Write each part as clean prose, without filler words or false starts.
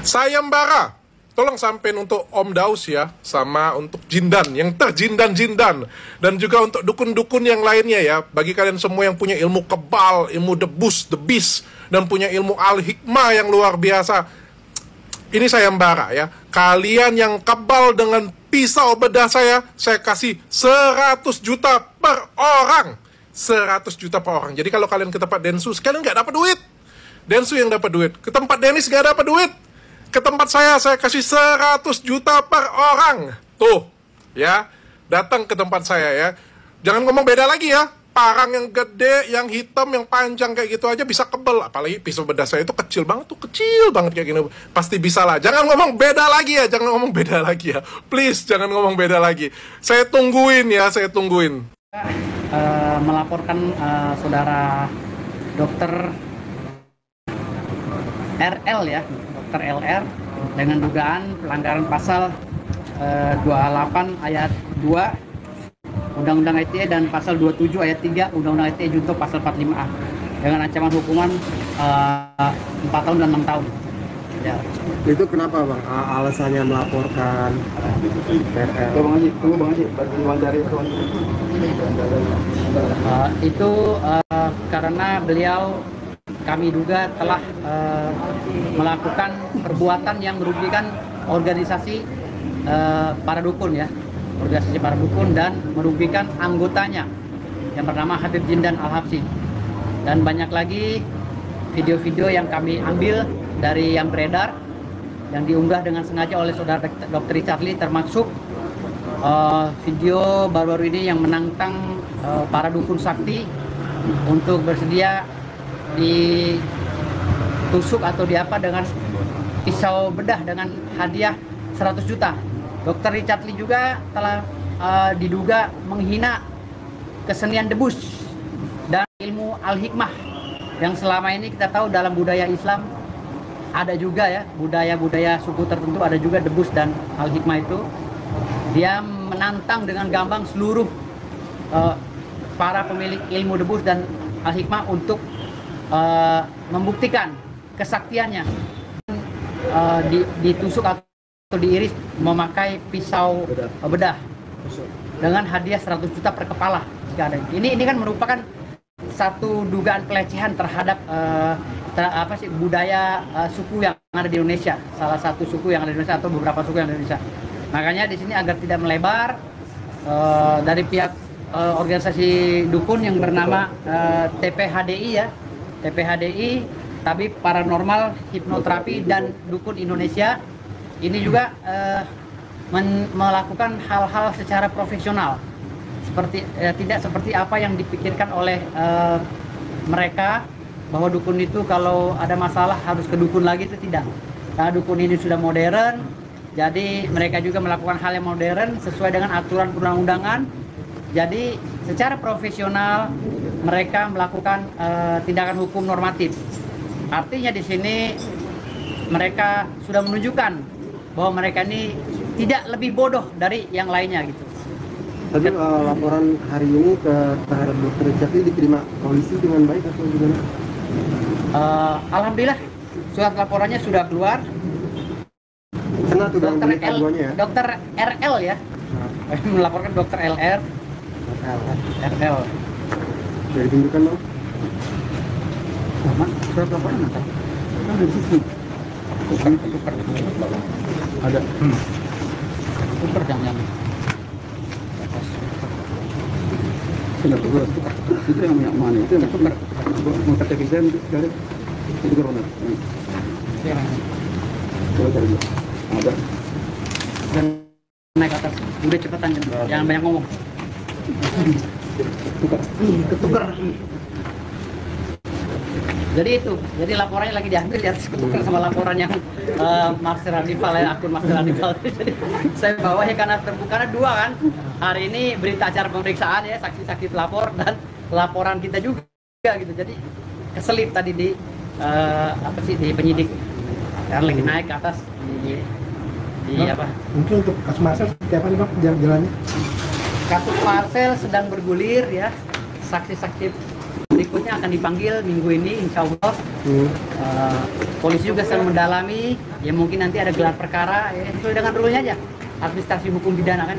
Sayembara, tolong sampein untuk Om Daus ya, sama untuk Jindan, yang terjindan-jindan. Dan juga untuk dukun-dukun yang lainnya ya. Bagi kalian semua yang punya ilmu kebal, ilmu debus, debis, dan punya ilmu al-hikmah yang luar biasa. Ini sayembara ya. Kalian yang kebal dengan pisau bedah saya kasih 100 juta per orang. 100 juta per orang. Jadi kalau kalian ke tempat Densus, kalian nggak dapat duit. Densus yang dapat duit. Ke tempat Denis nggak dapat duit. Ke tempat saya kasih 100 juta per orang. Tuh, ya. Datang ke tempat saya ya. Jangan ngomong beda lagi ya. Parang yang gede, yang hitam, yang panjang kayak gitu aja bisa kebel. Apalagi pisau bedah saya itu kecil banget tuh. Kecil banget kayak gini. Pasti bisa lah. Jangan ngomong beda lagi ya. Jangan ngomong beda lagi ya. Please, jangan ngomong beda lagi. Saya tungguin ya, saya tungguin. Melaporkan saudara dokter RL ya, dokter LR dengan dugaan pelanggaran pasal 28 ayat 2 Undang-Undang ITE dan pasal 27 ayat 3 Undang-Undang ITE junto pasal 45A dengan ancaman hukuman 4 tahun dan 6 tahun. Ya. Itu kenapa Bang? Alasannya melaporkan RL? Itu karena beliau kami duga telah melakukan perbuatan yang merugikan organisasi para dukun ya, organisasi para dukun dan merugikan anggotanya yang bernama Habib Jindan Al-Habsyi. Dan banyak lagi video-video yang kami ambil dari yang beredar yang diunggah dengan sengaja oleh saudara Dr. Richard Lee, termasuk video baru-baru ini yang menantang para dukun sakti untuk bersedia ditusuk atau diapa dengan pisau bedah dengan hadiah 100 juta. Dr. Richard Lee juga telah diduga menghina kesenian debus dan ilmu al-hikmah yang selama ini kita tahu dalam budaya Islam ada juga ya, budaya-budaya suku tertentu ada juga debus dan al-hikmah itu. Dia menantang dengan gamblang seluruh para pemilik ilmu debus dan al-hikmah untuk membuktikan kesaktiannya, ditusuk atau diiris memakai pisau bedah dengan hadiah 100 juta per kepala. Ini kan merupakan satu dugaan pelecehan terhadap budaya suku yang ada di Indonesia, salah satu suku yang ada di Indonesia atau beberapa suku yang ada di Indonesia. Makanya di sini agar tidak melebar, dari pihak organisasi dukun yang bernama TPHDI ya, TPHDI, Tabib Paranormal Hipnoterapi dan Dukun Indonesia, ini juga melakukan hal-hal secara profesional, seperti tidak seperti apa yang dipikirkan oleh mereka bahwa dukun itu kalau ada masalah harus ke dukun lagi, itu tidak. Karena dukun ini sudah modern, jadi mereka juga melakukan hal yang modern sesuai dengan aturan perundang-undangan. Jadi secara profesional mereka melakukan tindakan hukum normatif. Artinya di sini mereka sudah menunjukkan bahwa mereka ini tidak lebih bodoh dari yang lainnya gitu. Tapi laporan hari ini terhadap Dr. Richard ini diterima polisi dengan baik atau gimana? Alhamdulillah surat laporannya sudah keluar. Kena tuh Dokter RL ya, melaporkan Dokter LR. RL. Jadi tunjukkan dong. Mana? Surat laporan mana? Kan di sini. Ada. Tukar yang sudah tukar. Itu yang mana? Itu yang tukar. Mau kata kita dari itu corona. Ya. Coba cari dulu. Ada. Dan naik atas. Udah cepetan, jangan banyak ngomong. Ketukar. Jadi itu, jadi laporannya lagi diambil ya, ketukar sama laporan yang Master Radifal ya, akun Master Radifal. Jadi saya bawa ya karena terbuka, karena dua kan. Hari ini berita acara pemeriksaan ya, saksi-saksi pelapor dan laporan kita juga gitu. Jadi keselip tadi di di penyidik. Sekarang lagi naik ke atas di apa? Mungkin untuk kasus Marcel seperti apa nih Pak jalannya? Kasus Marcel sedang bergulir ya, saksi-saksi berikutnya akan dipanggil minggu ini, insya Allah. Polisi juga sedang mendalami, ya mungkin nanti ada gelar perkara, ya sesuai dengan rule-nya aja. Administrasi hukum pidana kan,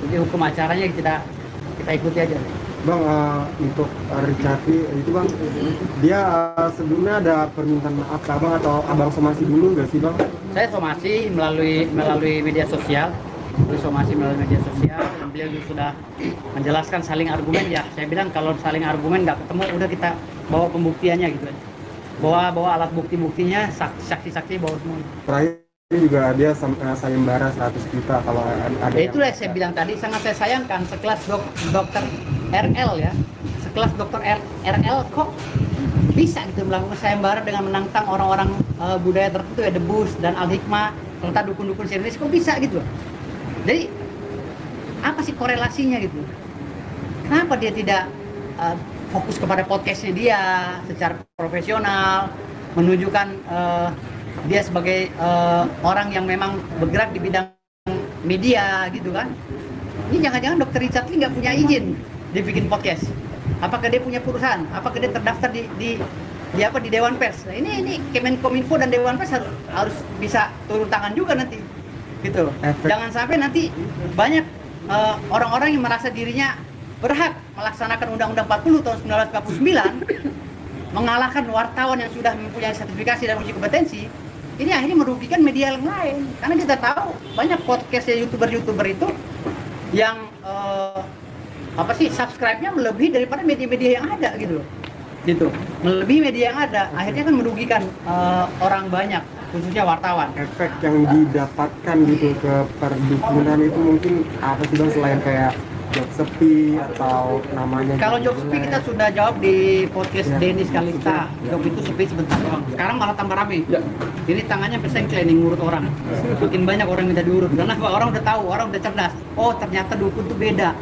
jadi hukum acaranya kita ikuti aja. Bang, untuk Richard Lee itu bang, dia sebelumnya ada permintaan maaf ke abang atau abang somasi dulu nggak sih bang? Saya somasi melalui media sosial. Dan beliau juga sudah menjelaskan saling argumen. Ya saya bilang kalau saling argumen nggak ketemu, udah kita bawa pembuktiannya gitu aja. Bawa alat bukti-buktinya, saksi-saksi bawa semua. Terakhir juga dia sayembara 100 juta kalau ada. Itulah yang saya bilang tadi, sangat saya sayangkan sekelas dokter RL ya, sekelas dokter RL kok bisa gitu melakukan sayembara dengan menantang orang-orang budaya tertentu ya, Debus dan Al-Hikmah serta dukun-dukun Indonesia, kok bisa gitu. Jadi apa sih korelasinya gitu? Kenapa dia tidak fokus kepada podcastnya dia secara profesional, menunjukkan dia sebagai orang yang memang bergerak di bidang media gitu kan? Ini jangan-jangan Dr. Richard Lee nggak punya izin dibikin podcast? Apakah dia punya perusahaan? Apakah dia terdaftar di Dewan Pers? Nah, ini Kemenkominfo dan Dewan Pers harus bisa turun tangan juga nanti. Gitu. Jangan sampai nanti banyak orang-orang yang merasa dirinya berhak melaksanakan Undang-Undang 40 tahun 1949 mengalahkan wartawan yang sudah mempunyai sertifikasi dan uji kompetensi. Ini akhirnya merugikan media yang lain, karena kita tahu banyak podcastnya youtuber itu yang subscribe-nya melebihi daripada media-media yang ada gitu loh. Gitu. Melebihi media yang ada, akhirnya kan merugikan orang banyak, khususnya wartawan. Efek yang didapatkan gitu ke perdukunan itu mungkin apa sih bang, selain kayak job sepi atau namanya? Kalau job sepi kita sudah jawab di podcast Denis Kalista. Job itu sepi sebentar doang. Sekarang malah tambah rame. Ini tangannya pesengklek nih ngurut orang. Makin banyak orang minta diurut. Karena orang udah tahu, orang udah cerdas. Oh ternyata dukun itu beda.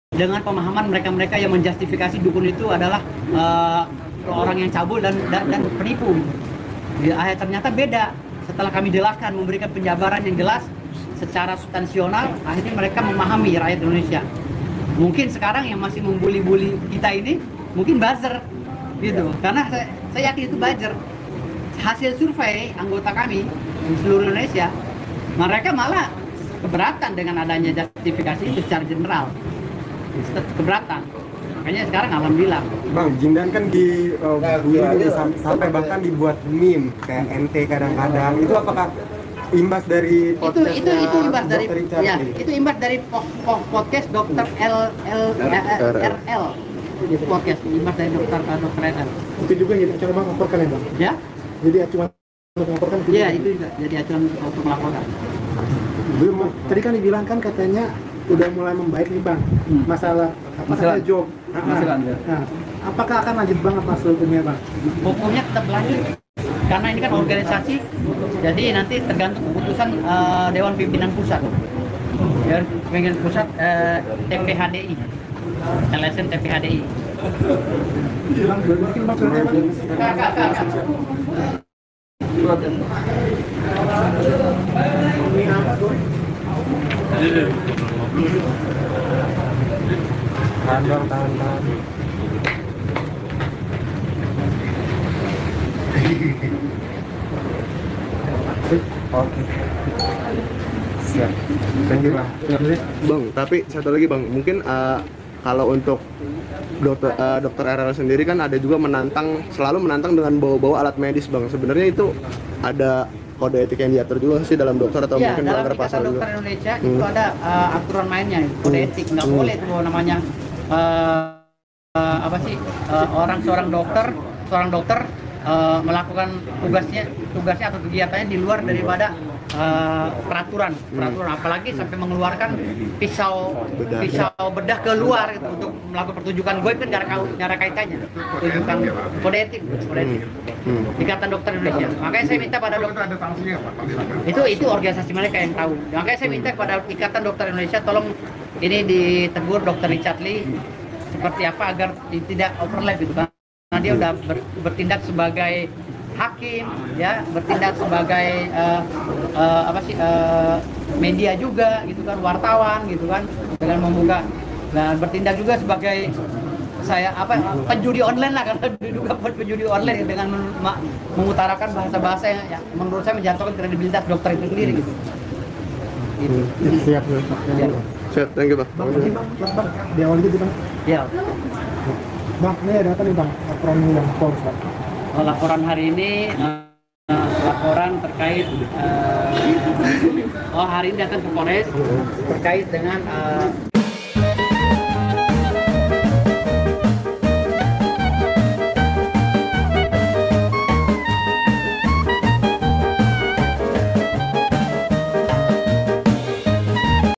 Dengan pemahaman mereka-mereka yang menjustifikasi dukun itu adalah orang yang cabul dan penipu. Ternyata beda. Setelah kami jelaskan, memberikan penjabaran yang jelas secara substansional, akhirnya mereka memahami rakyat Indonesia. Mungkin sekarang yang masih membuli-buli kita ini mungkin buzzer gitu, karena saya yakin itu buzzer. Hasil survei anggota kami di seluruh Indonesia, mereka malah keberatan dengan adanya justifikasi itu secara general, keberatan. Makanya sekarang alhamdulillah. Bang, Jindan kan di sampai bahkan dibuat meme kayak NT kadang-kadang. Itu apakah imbas dari podcast itu imbas dari ya, itu imbas dari podcast Dokter RL. Itu podcast imbas dari Dokter RL. Itu juga jadi acuan bang laporkan ya bang? Ya? Jadi acuan untuk melaporkan? Iya, itu juga jadi acuan untuk melaporkan. Belum, tadi kan dibilang kan katanya udah mulai membaik nih bang, masalah job. Nah, apakah akan lanjut bang apa hukumnya bang? Hukumnya tetap lanjut, karena ini kan organisasi, jadi nanti tergantung keputusan Dewan Pimpinan Pusat. Dewan Pimpinan Pusat TPHDI, LSM TPHDI. Tahan. Oke. Siap. Thank you bang. Bang, tapi satu lagi bang, mungkin kalau untuk dokter RL sendiri kan ada juga selalu menantang dengan bawa-bawa alat medis bang. Sebenarnya itu ada kode etik yang diatur juga sih dalam dokter atau Ya, mungkin melanggar pasal dalam juga? Dokter Indonesia itu ada aturan mainnya, kode etik. Nggak boleh itu namanya seorang dokter melakukan tugasnya atau kegiatannya di luar daripada peraturan, apalagi sampai mengeluarkan pisau bedah keluar gitu, untuk melakukan pertunjukan goib kan nggak ada kaitannya. Pertunjukan kode etik. Ikatan Dokter Indonesia. Makanya saya minta pada dokter, itu organisasi mereka yang tahu. Makanya saya minta kepada Ikatan Dokter Indonesia, tolong ini ditegur Dr. Richard Lee seperti apa agar tidak overlap gitu kan. Karena dia udah bertindak sebagai hakim, ya, bertindak sebagai media juga gitu kan, wartawan gitu kan, dengan membuka, dan bertindak juga sebagai saya penjudi online lah, karena diduga penjudi online dengan mengutarakan bahasa-bahasa yang menurut saya menjatuhkan kredibilitas dokter itu sendiri gitu. Gitu. Siap. Siap, thank you Bang. Bang, di awal gitu Bang. Ya. Bang, ini ada apa nih Bang? Laporan yang Polres Pak? Laporan hari ini laporan terkait hari ini datang ke Polres terkait dengan